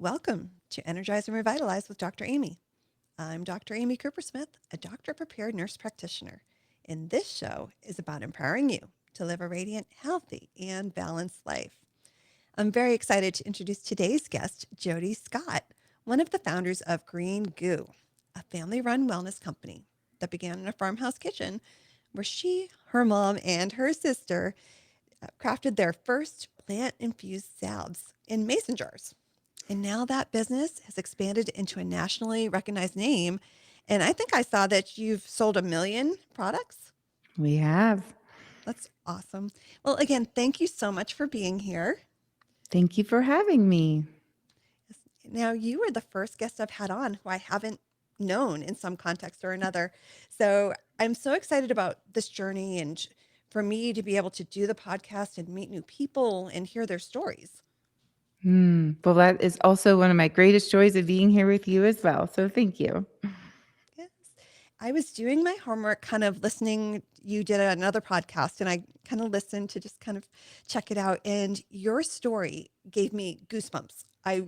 Welcome to Energize and Revitalize with Dr. Amy. I'm Dr. Amy Coopersmith, a doctor-prepared nurse practitioner, and this show is about empowering you to live a radiant, healthy, and balanced life. I'm very excited to introduce today's guest, Jodi Scott, one of the founders of Green Goo, a family-run wellness company that began in a farmhouse kitchen where she, her mom, and her sister crafted their first plant-infused salves in mason jars. And now that business has expanded into a nationally recognized name. And I think I saw that you've sold 1 million products. We have. That's awesome. Well, again, thank you so much for being here. Thank you for having me. Now, you were the first guest I've had on who I haven't known in some context or another. So I'm so excited about this journey and for me to be able to do the podcast and meet new people and hear their stories. Well, that is also one of my greatest joys of being here with you as well. So thank you. Yes. I was doing my homework, kind of listening. You did another podcast, and I kind of listened to just kind of check it out. And your story gave me goosebumps. I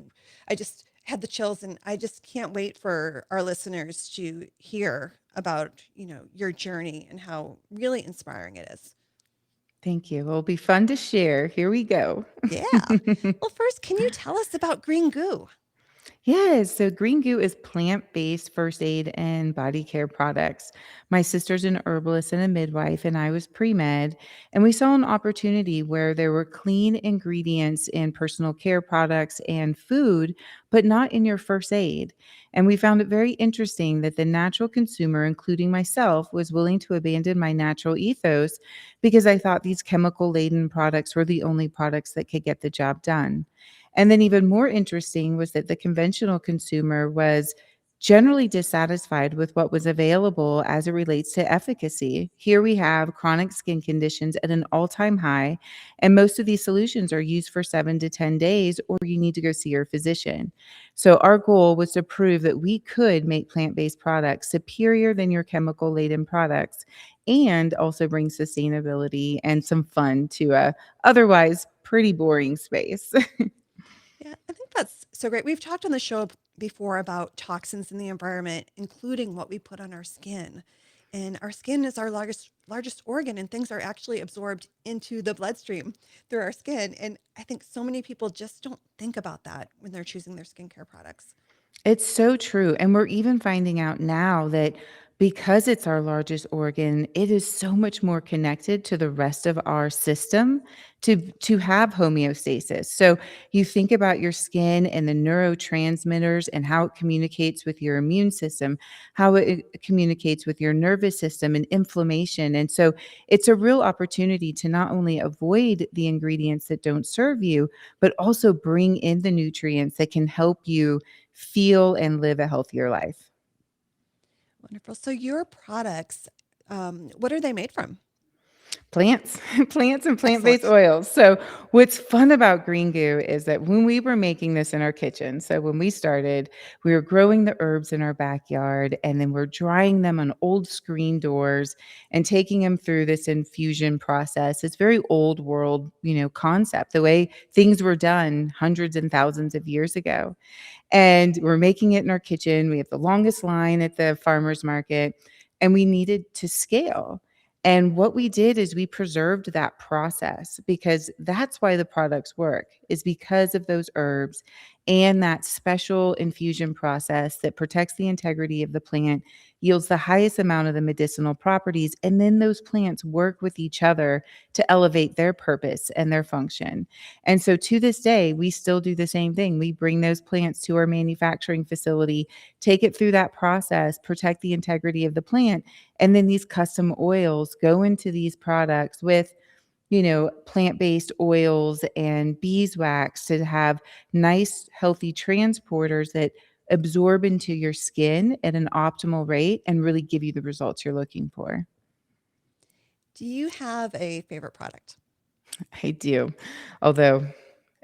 just had the chills, and I just can't wait for our listeners to hear about, your journey and how really inspiring it is. Thank you. It'll be fun to share. Here we go. Yeah. Well, first, can you tell us about Green Goo? Yes, so Green Goo is plant-based first aid and body care products. My sister's an herbalist and a midwife, and I was pre-med, and we saw an opportunity where there were clean ingredients in personal care products and food, but not in your first aid. And we found it very interesting that the natural consumer, including myself, was willing to abandon my natural ethos because I thought these chemical-laden products were the only products that could get the job done. And then even more interesting was that the conventional consumer was generally dissatisfied with what was available as it relates to efficacy. Here we have chronic skin conditions at an all-time high, and most of these solutions are used for 7 to 10 days, or you need to go see your physician. So our goal was to prove that we could make plant-based products superior than your chemical-laden products and also bring sustainability and some fun to a otherwise pretty boring space. Yeah, I think that's so great. We've talked on the show before about toxins in the environment, including what we put on our skin. And our skin is our largest organ, and things are actually absorbed into the bloodstream through our skin. And I think so many people just don't think about that when they're choosing their skincare products. It's so true. And we're even finding out now that because it's our largest organ, it is so much more connected to the rest of our system to have homeostasis. So you think about your skin and the neurotransmitters and how it communicates with your immune system, how it communicates with your nervous system and inflammation. And so it's a real opportunity to not only avoid the ingredients that don't serve you, but also bring in the nutrients that can help you feel and live a healthier life. Wonderful. So your products, what are they made from? Plants, plants and plant-based Excellent. oils. So what's fun about Green Goo is that when we were making this in our kitchen, so when we started, we were growing the herbs in our backyard and then we're drying them on old screen doors and taking them through this infusion process. It's very old world, concept, the way things were done hundreds and thousands of years ago. And we're making it in our kitchen. We have the longest line at the farmer's market, and we needed to scale. And what we did is we preserved that process because that's why the products work, is because of those herbs and that special infusion process that protects the integrity of the plant, yields the highest amount of the medicinal properties. And then those plants work with each other to elevate their purpose and their function. And so to this day, we still do the same thing. We bring those plants to our manufacturing facility, take it through that process, protect the integrity of the plant, and then these custom oils go into these products with plant-based oils and beeswax to have nice, healthy transporters that absorb into your skin at an optimal rate and really give you the results you're looking for. Do you have a favorite product? I do, although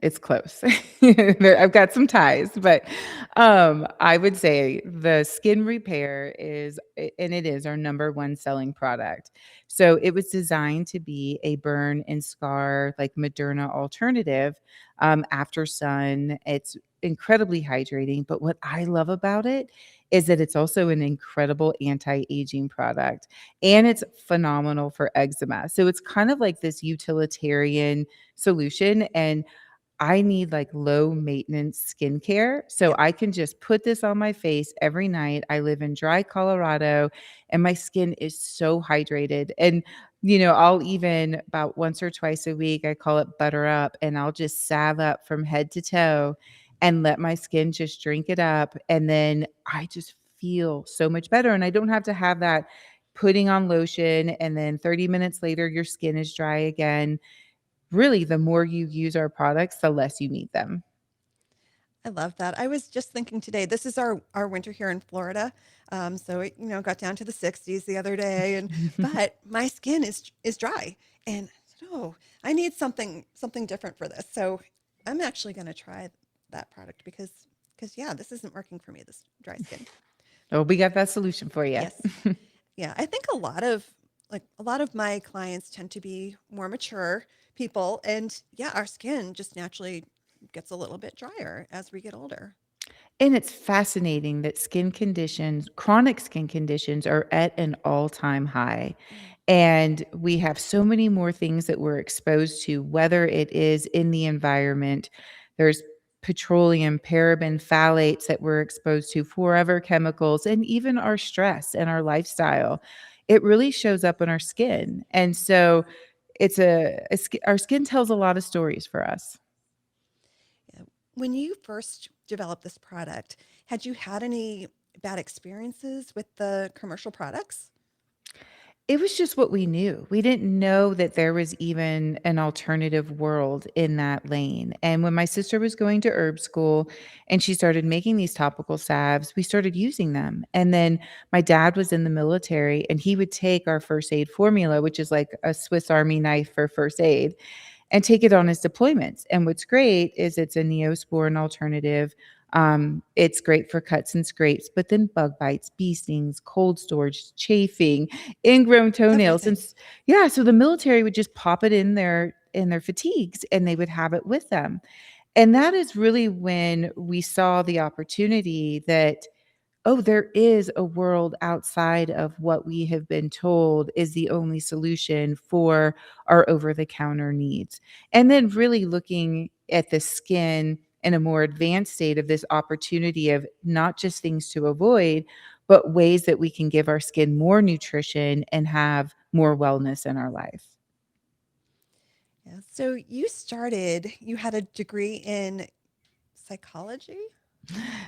it's close. I've got some ties, but I would say the skin repair is, and it is our number one selling product. So it was designed to be a burn and scar, like Moderna alternative after sun. It's incredibly hydrating. But what I love about it is that it's also an incredible anti-aging product, and it's phenomenal for eczema. So it's kind of like this utilitarian solution. And I need like low maintenance skincare. So Yep. I can just put this on my face every night. I live in dry Colorado and my skin is so hydrated. And, I'll even about once or twice a week, I call it butter up, and I'll just salve up from head to toe and let my skin just drink it up. And then I just feel so much better. And I don't have to have that putting on lotion and then 30 minutes later, your skin is dry again. Really, the more you use our products, the less you need them. I love that. I was just thinking today, this is our winter here in Florida. So it, got down to the 60s the other day, but my skin is dry, and I said, oh, I need something different for this. So I'm actually going to try that product because yeah, this isn't working for me, this dry skin. Oh, we got that solution for you. Yes. Yeah, I think a lot of my clients tend to be more mature people, and yeah, our skin just naturally gets a little bit drier as we get older. And it's fascinating that chronic skin conditions are at an all-time high. Mm. And we have so many more things that we're exposed to, whether it is in the environment, there's petroleum, paraben, phthalates that we're exposed to, forever chemicals, and even our stress and our lifestyle. It really shows up in our skin. And so our skin tells a lot of stories for us. Yeah. When you first developed this product, had you had any bad experiences with the commercial products? It was just what we knew. We didn't know that there was even an alternative world in that lane. And when my sister was going to herb school and she started making these topical salves, we started using them. And then my dad was in the military and he would take our first aid formula, which is like a Swiss Army knife for first aid, and take it on his deployments. And what's great is it's a Neosporin alternative. It's great for cuts and scrapes, but then bug bites, bee stings, cold storage, chafing, ingrown toenails. Everything. Yeah, so the military would just pop it in their fatigues and they would have it with them. And that is really when we saw the opportunity that, oh, there is a world outside of what we have been told is the only solution for our over the counter needs. And then really looking at the skin in a more advanced state of this opportunity of not just things to avoid, but ways that we can give our skin more nutrition and have more wellness in our life. Yeah. So you had a degree in psychology?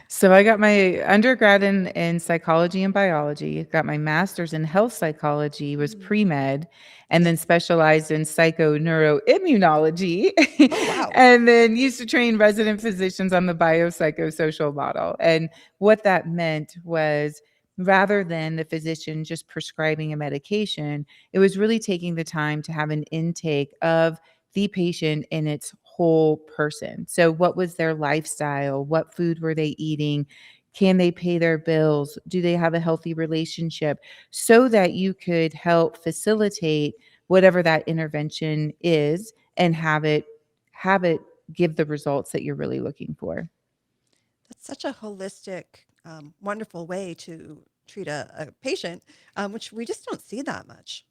So I got my undergrad in psychology and biology, got my master's in health psychology, was Mm. pre-med, and then Yes. specialized in psychoneuroimmunology, Oh, wow. and then used to train resident physicians on the biopsychosocial model. And what that meant was rather than the physician just prescribing a medication, it was really taking the time to have an intake of the patient in its whole person. So, what was their lifestyle? What food were they eating? Can they pay their bills? Do they have a healthy relationship? So that you could help facilitate whatever that intervention is and have it give the results that you're really looking for. That's such a holistic, wonderful way to treat a patient, which we just don't see that much.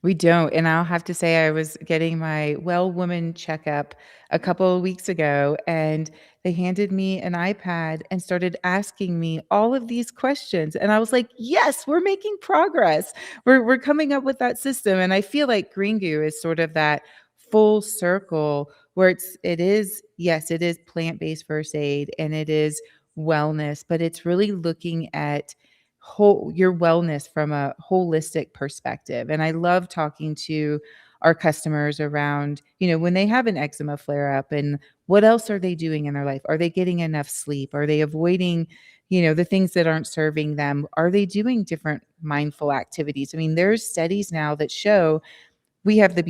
We don't. And I'll have to say, I was getting my well woman checkup a couple of weeks ago, and they handed me an iPad and started asking me all of these questions. And I was like, yes, we're making progress. We're coming up with that system. And I feel like Green Goo is sort of that full circle where yes, it is plant-based first aid and it is wellness, but it's really looking at your wellness from a holistic perspective. And I love talking to our customers around, when they have an eczema flare up and what else are they doing in their life? Are they getting enough sleep? Are they avoiding, the things that aren't serving them? Are they doing different mindful activities? I mean, there's studies now that show we have the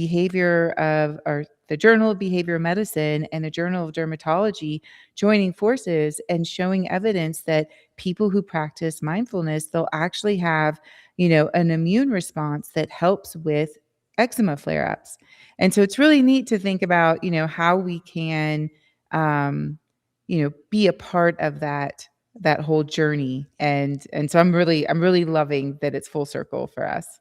Journal of Behavioral Medicine and the Journal of Dermatology joining forces and showing evidence that people who practice mindfulness, they'll actually have, an immune response that helps with eczema flare-ups. And so it's really neat to think about, how we can um, be a part of that whole journey. And so I'm really loving that it's full circle for us.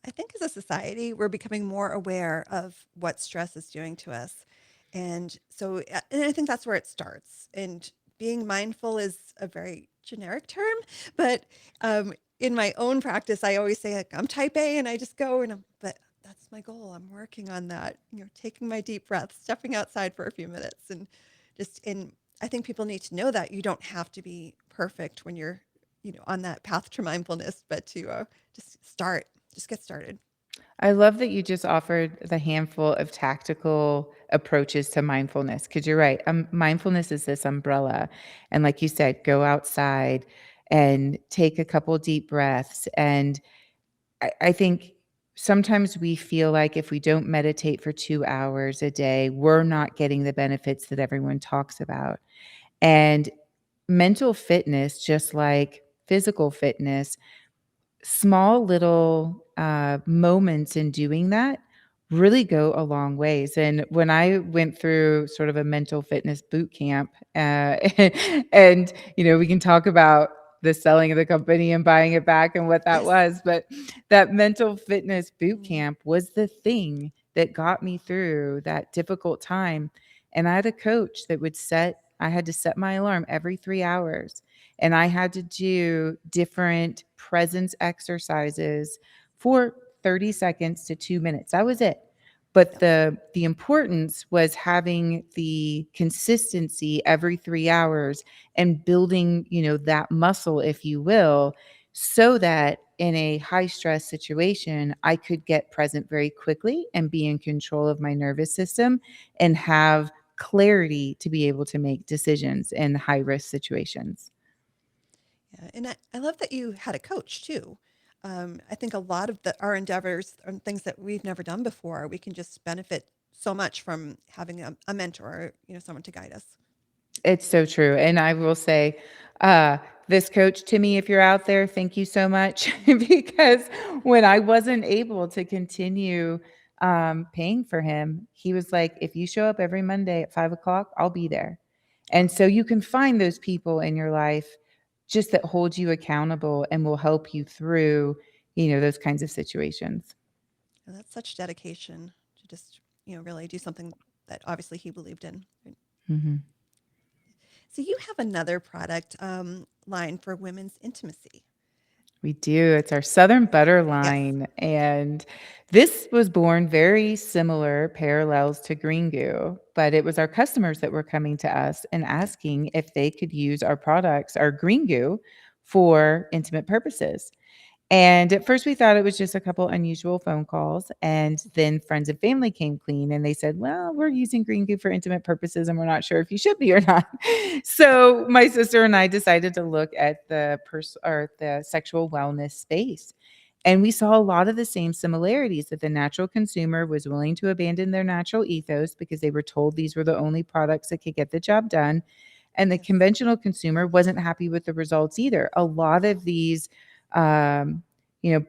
I think as a society, we're becoming more aware of what stress is doing to us. And so, and I think that's where it starts. And being mindful is a very generic term, but in my own practice, I always say, like, I'm type A and I just go and but that's my goal. I'm working on that, taking my deep breaths, stepping outside for a few minutes and I think people need to know that you don't have to be perfect when you're, on that path to mindfulness, but to just start, just get started. I love that you just offered the handful of tactical approaches to mindfulness because you're right. Mindfulness is this umbrella. And like you said, go outside and take a couple deep breaths. And I think sometimes we feel like if we don't meditate for 2 hours a day, we're not getting the benefits that everyone talks about. And mental fitness, just like physical fitness, small little moments in doing that really go a long ways. And when I went through sort of a mental fitness boot camp, and we can talk about the selling of the company and buying it back and what that Yes. was, but that mental fitness boot Mm. camp was the thing that got me through that difficult time. And I had a coach that I had to set my alarm every 3 hours, and I had to do different presence exercises for 30 seconds to 2 minutes. That was it. But Yep. the importance was having the consistency every 3 hours and building, that muscle, if you will, so that in a high stress situation, I could get present very quickly and be in control of my nervous system and have clarity to be able to make decisions in high risk situations. Yeah. And I love that you had a coach too. I think a lot of our endeavors and things that we've never done before, we can just benefit so much from having a mentor, or, someone to guide us. It's so true. And I will say, uh, this coach, Timmy, if you're out there, thank you so much. Because when I wasn't able to continue paying for him, he was like, if you show up every Monday at 5 o'clock, I'll be there. And so you can find those people in your life just that hold you accountable and will help you through, those kinds of situations. And that's such dedication to just, really do something that obviously he believed in. Right? Mhm. So you have another product line for women's intimacy. We do. It's our Southern Butter Yes. line. And this was born very similar parallels to Green Goo, but it was our customers that were coming to us and Yep. asking if they could use our products, our Green Goo, for intimate purposes. And at first, we thought it was just a couple unusual phone calls. And then friends and family came clean and they said, well, we're using Green Goo for intimate purposes and we're not sure if you should be or not. So my sister and I decided to look at the sexual wellness space. And we saw a lot of the same similarities, that the natural consumer was willing to abandon their natural ethos because they were told these were the only products that could get the job done. And the Yes. conventional consumer wasn't happy with the results either. A lot of these um,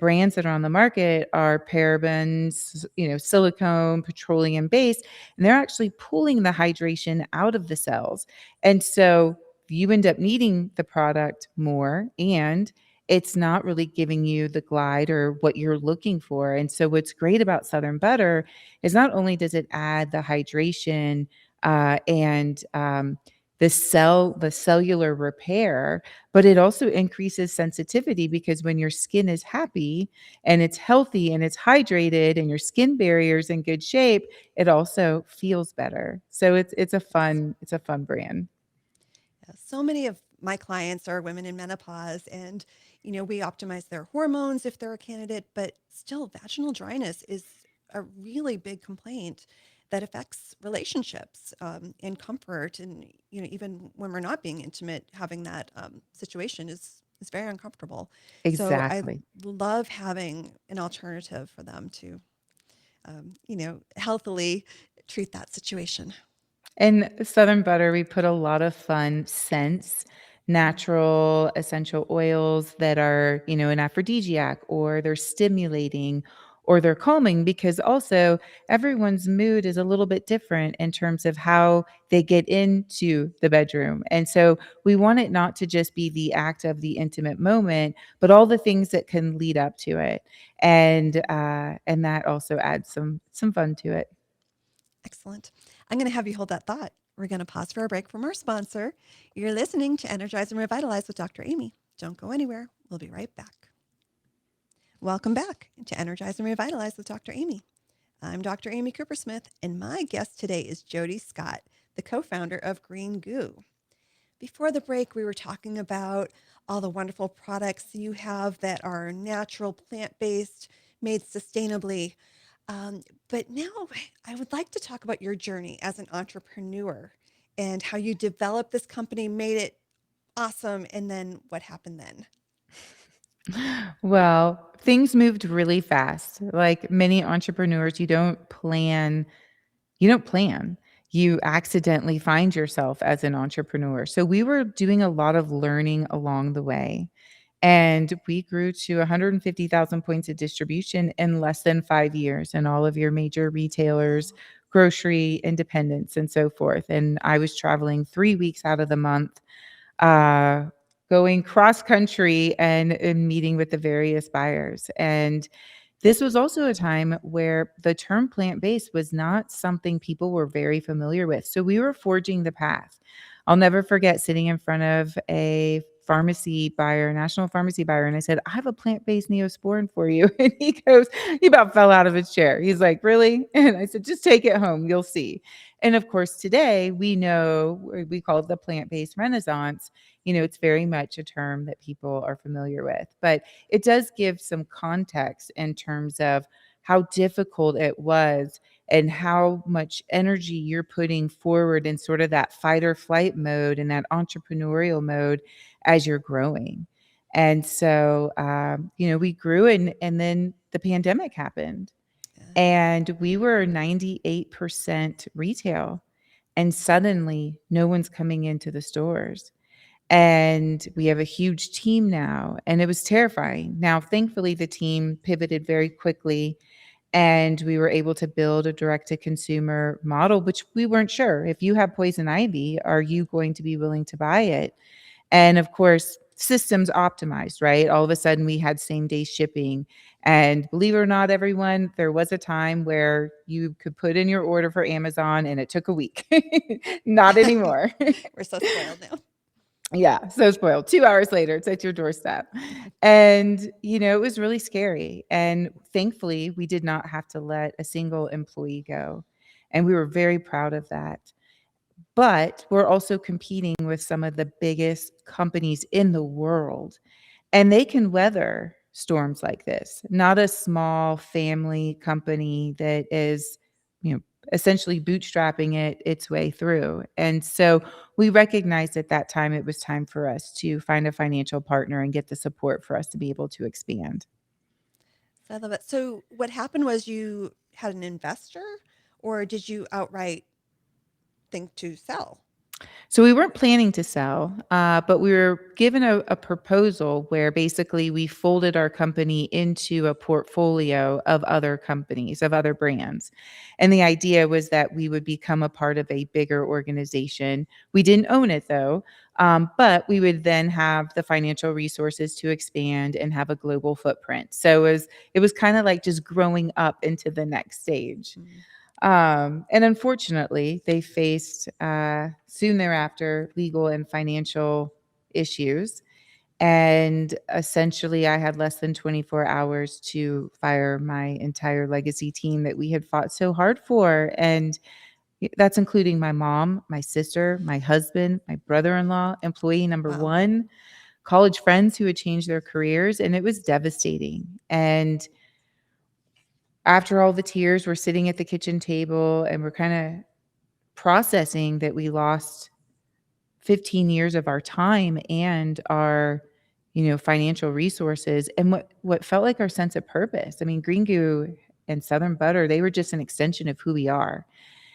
brands that are on the market are parabens, silicone, petroleum based, and they're actually pulling the hydration out of the cells. And so you end up needing the product more, and it's not really giving you the glide or what you're looking for. And so what's great about Southern Butter is not only does it add the hydration and the cellular repair, but it also increases sensitivity, because when your skin is happy and it's healthy and it's hydrated and your skin barrier's in good shape, it also feels better. So Yes. it's a fun brand. Yeah, so many of my clients are women in menopause, and we optimize their hormones if they're a candidate, but still, vaginal dryness is a really big complaint that affects relationships and comfort, and even when we're not being intimate, having that situation is very uncomfortable. So I Exactly. love having an alternative for them to healthily treat that situation. In Southern Butter, we put a lot of fun scents, natural essential oils that are, an aphrodisiac, or they're stimulating, or they're calming, because also everyone's mood is a little bit different in terms of how they get into the bedroom. And so we want it not to just be the act of the intimate moment, but all the things that can lead up to it. And that also adds some fun to it. Excellent. I'm going to have you hold that thought. We're going to pause for a break from our sponsor. You're listening to Energize and Revitalize with Dr. Amy. Don't go anywhere. We'll be right back. Welcome back to Energize and Revitalize with Dr. Amy. I'm Dr. Amy Coopersmith, and my guest today is Jodi Scott, the co-founder of Green Goo. Before the break, we were talking about all the wonderful products you have that are natural, plant-based, made sustainably. But now I would like to talk about your journey as an entrepreneur and how you developed this company, made it awesome, and then what happened then. Well, things moved really fast. Like many entrepreneurs, you don't plan. You accidentally find yourself as an entrepreneur. So we were doing a lot of learning along the way. And we grew to 150,000 points of distribution in less than 5 years in all of your major retailers, Wow. grocery, independents, and so forth. And I was traveling 3 weeks out of the month, uh, going cross country and meeting with the various buyers. And this was also a time where the term plant based was not something people were very familiar with. So we were forging the path. I'll never forget sitting in front of a pharmacy buyer, national pharmacy buyer, and I said, I have a plant based Neosporin for you. And he about fell out of his chair. He's like, really? And I said, just take it home. You'll see. And of course, today we call it the plant based renaissance. It's very much a term that people are familiar with, but it does give some context in terms of how difficult it was and how much energy you're putting forward in sort of that fight or flight mode and that entrepreneurial mode as you're growing. And so, we grew, and then the pandemic happened, Yeah. and we were 98% retail, and suddenly no one's coming into the stores. And we have a huge team now, and it was terrifying. Now, thankfully, the team pivoted very quickly, and we were able to build a direct to consumer model, which we weren't sure. If you have poison ivy, are you going to be willing to buy it? And of course, systems optimized, right? All of a sudden, we had same day shipping. And believe it or not, everyone, there was a time where you could put in your order for Amazon and it took a week. Not anymore. We're so spoiled now. Yeah, so spoiled. 2 hours later, it's at your doorstep. And, it was really scary. And thankfully, we did not have to let a single employee go. And we were very proud of that. But we're also competing with some of the biggest companies in the world, and they can weather storms like this. Not a small family company that is, you know, essentially bootstrapping its way through. And so we recognized at that time it was time for us to find a financial partner and get the support for us to be able to expand. So I love it. So what happened was you had an investor, or did you outright think to sell? So we weren't planning to sell, but we were given a proposal where basically we folded our company into a portfolio of other companies, of other brands. And the idea was that we would become a part of a bigger organization. We didn't own it though, but we would then have the financial resources to expand and have a global footprint. So it was kind of like just growing up into the next stage. Mm. And unfortunately, they faced soon thereafter legal and financial issues. And essentially, I had less than 24 hours to fire my entire legacy team that we had fought so hard for. And that's including my mom, my sister, my husband, my brother in law, employee number Wow. one, college friends who had changed their careers. And it was devastating. And after all the tears, we're sitting at the kitchen table and we're kind of processing that we lost 15 years of our time and our financial resources, and what felt like our sense of purpose. I mean, Green Goo and Southern Butter, they were just an extension of who we are.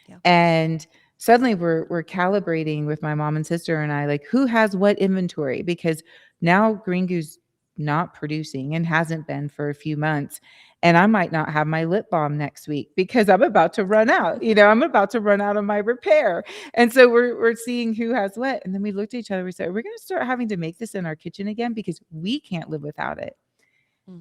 Yeah. And suddenly we're calibrating with my mom and sister and I, like, who has what inventory, because now Green Goo's not producing and hasn't been for a few months. And I might not have my lip balm next week because I'm about to run out. I'm about to run out of my repair. And so we're seeing who has what. And then we looked at each other. We said, we're going to start having to make this in our kitchen again because we can't live without it.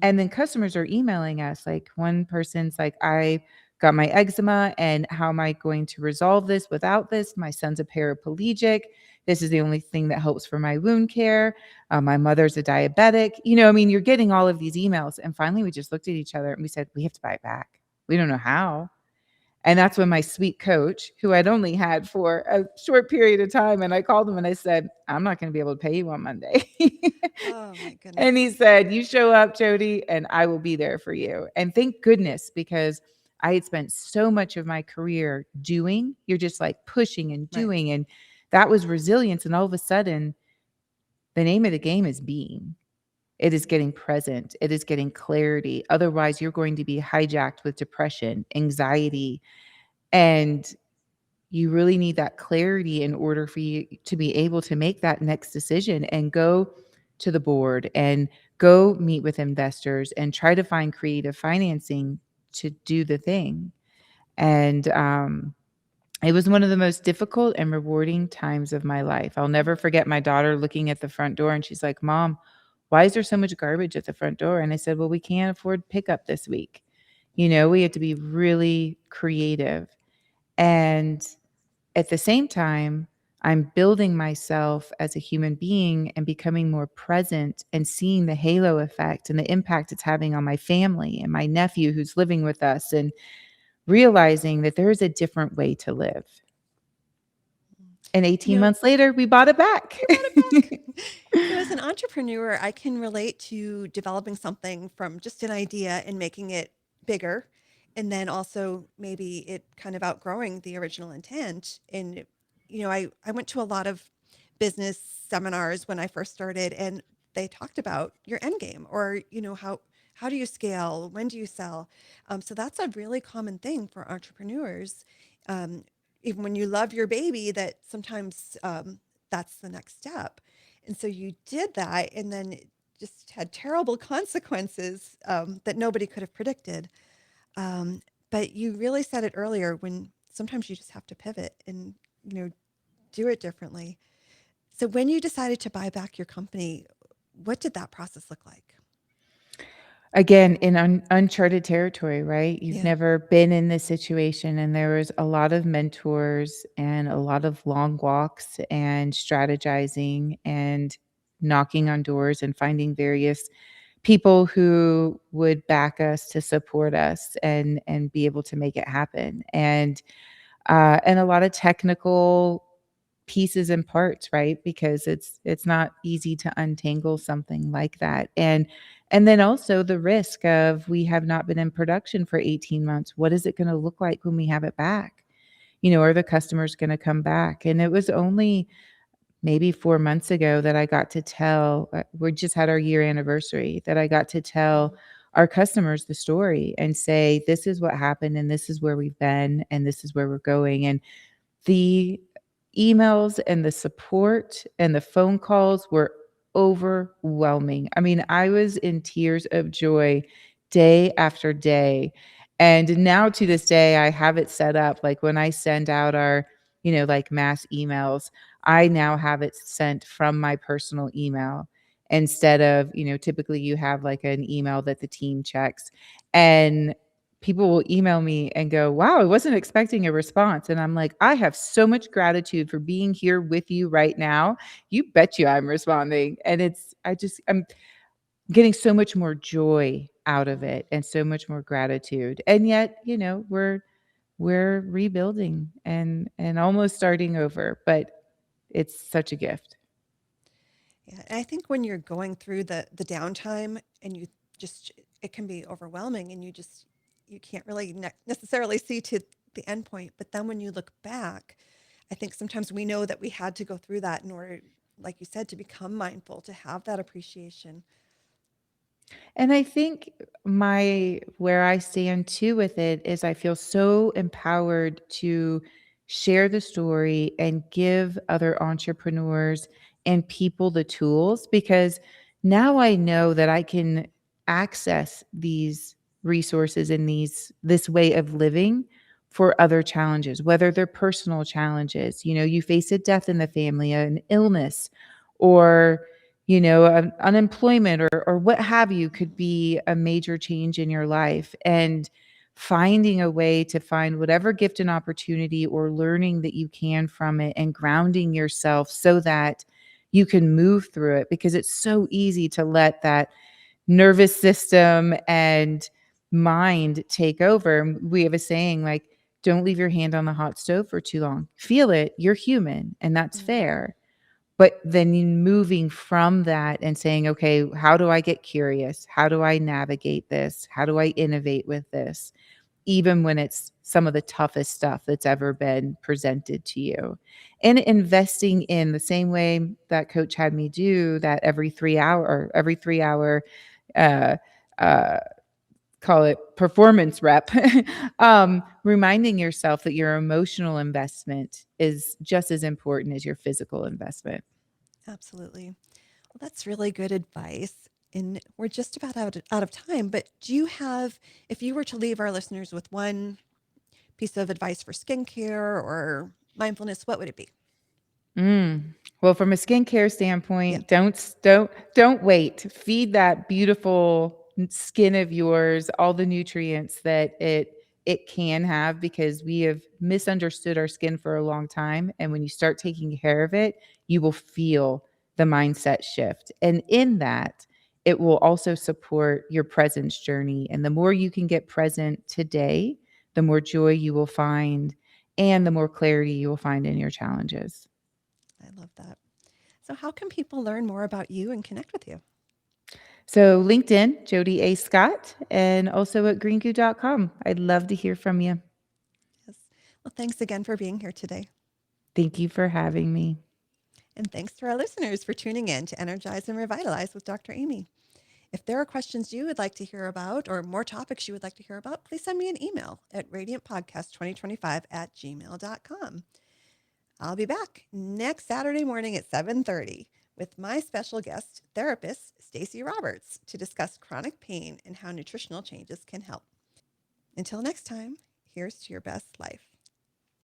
And then customers are emailing us. Like one person's like, I got my eczema and how am I going to resolve this without this? My son's a paraplegic. This is the only thing that helps for my wound care. My mother's a diabetic. You're getting all of these emails. And finally, we just looked at each other and we said, we have to buy it back. We don't know how. And that's when my sweet coach, who I'd only had for a short period of time, and I called him and I said, I'm not going to be able to pay you on Monday. Oh my goodness. And he said, you show up, Jodi, and I will be there for you. And thank goodness, because I had spent so much of my career doing, you're just like pushing and doing. Right. And that was resilience. And all of a sudden, the name of the game is being. It is getting present. It is getting clarity. Otherwise, you're going to be hijacked with depression, anxiety, and you really need that clarity in order for you to be able to make that next decision and go to the board and go meet with investors and try to find creative financing to do the thing. And it was one of the most difficult and rewarding times of my life. I'll never forget my daughter looking at the front door and she's like, Mom, why is there so much garbage at the front door? And I said, well, we can't afford pickup this week. We have to be really creative. And at the same time, I'm building myself as a human being and becoming more present and seeing the halo effect and the impact it's having on my family and my nephew who's living with us, and realizing that there is a different way to live. And 18 months later, we bought it back. As an entrepreneur, I can relate to developing something from just an idea and making it bigger. And then also maybe it kind of outgrowing the original intent. And, I went to a lot of business seminars when I first started, and they talked about your end game, or, how do you scale? When do you sell? So that's a really common thing for entrepreneurs. Even when you love your baby, that sometimes that's the next step. And so you did that, and then it just had terrible consequences that nobody could have predicted. But you really said it earlier, when sometimes you just have to pivot and, do it differently. So when you decided to buy back your company, what did that process look like? Again, in uncharted territory, right? You've never been in this situation, and there was a lot of mentors and a lot of long walks and strategizing and knocking on doors and finding various people who would back us to support us and be able to make it happen. And a lot of technical pieces and parts, right? Because it's not easy to untangle something like that. And then also the risk of, we have not been in production for 18 months. What is it going to look like when we have it back? Are the customers going to come back? And it was only maybe 4 months ago that I got to tell, we just had our year anniversary, that I got to tell our customers the story and say, this is what happened, and this is where we've been, and this is where we're going. And the emails and the support and the phone calls were overwhelming. I mean, I was in tears of joy day after day. And now to this day, I have it set up. Like when I send out our, like mass emails, I now have it sent from my personal email instead of, typically you have like an email that the team checks. And people will email me and go, wow, I wasn't expecting a response. And I'm like, I have so much gratitude for being here with you right now. You bet you I'm responding. And I'm getting so much more joy out of it and so much more gratitude. And yet, we're rebuilding and almost starting over, but it's such a gift. Yeah, and I think when you're going through the downtime, and it can be overwhelming, and you can't really necessarily see to the end point. But then when you look back, I think sometimes we know that we had to go through that in order, like you said, to become mindful, to have that appreciation. And I think where I stand too with it is, I feel so empowered to share the story and give other entrepreneurs and people the tools, because now I know that I can access these resources and this way of living for other challenges, whether they're personal challenges. You face a death in the family, an illness, or an unemployment, or what have you, could be a major change in your life. And finding a way to find whatever gift and opportunity or learning that you can from it, and grounding yourself so that you can move through it, because it's so easy to let that nervous system and mind take over. We have a saying like, don't leave your hand on the hot stove for too long. Feel it. You're human, and that's Mm, fair. But then moving from that and saying, okay, how do I get curious? How do I navigate this? How do I innovate with this? Even when it's some of the toughest stuff that's ever been presented to you. And investing in the same way that coach had me do that every 3 hour, uh, uh, call it performance rep, reminding yourself that your emotional investment is just as important as your physical investment. absolutely. Well, that's really good advice. And we're just about out of time, but do you have, if you were to leave our listeners with one piece of advice for skincare or mindfulness, what would it be? Mm. Well, from a skincare Yeah. standpoint, don't wait. Feed that beautiful skin of yours all the nutrients that it can have, because we have misunderstood our skin for a long time. And when you start taking care of it, you will feel the mindset shift. And in that, it will also support your presence journey. And the more you can get present today, the more joy you will find, and the more clarity you will find in your challenges. I love that. So, how can people learn more about you and connect with you? So LinkedIn, Jodi A. Scott, and also at greengoo.com. I'd love to hear from you. Yes. Well, thanks again for being here today. Thank you for having me. And thanks to our listeners for tuning in to Energize and Revitalize with Dr. Amy. If there are questions you would like to hear about or more topics you would like to hear about, please send me an email at radiantpodcast2025@gmail.com. I'll be back next Saturday morning at 7:30 with my special guest therapist, Stacy Roberts, to discuss chronic pain and how nutritional changes can help. Until next time, here's to your best life.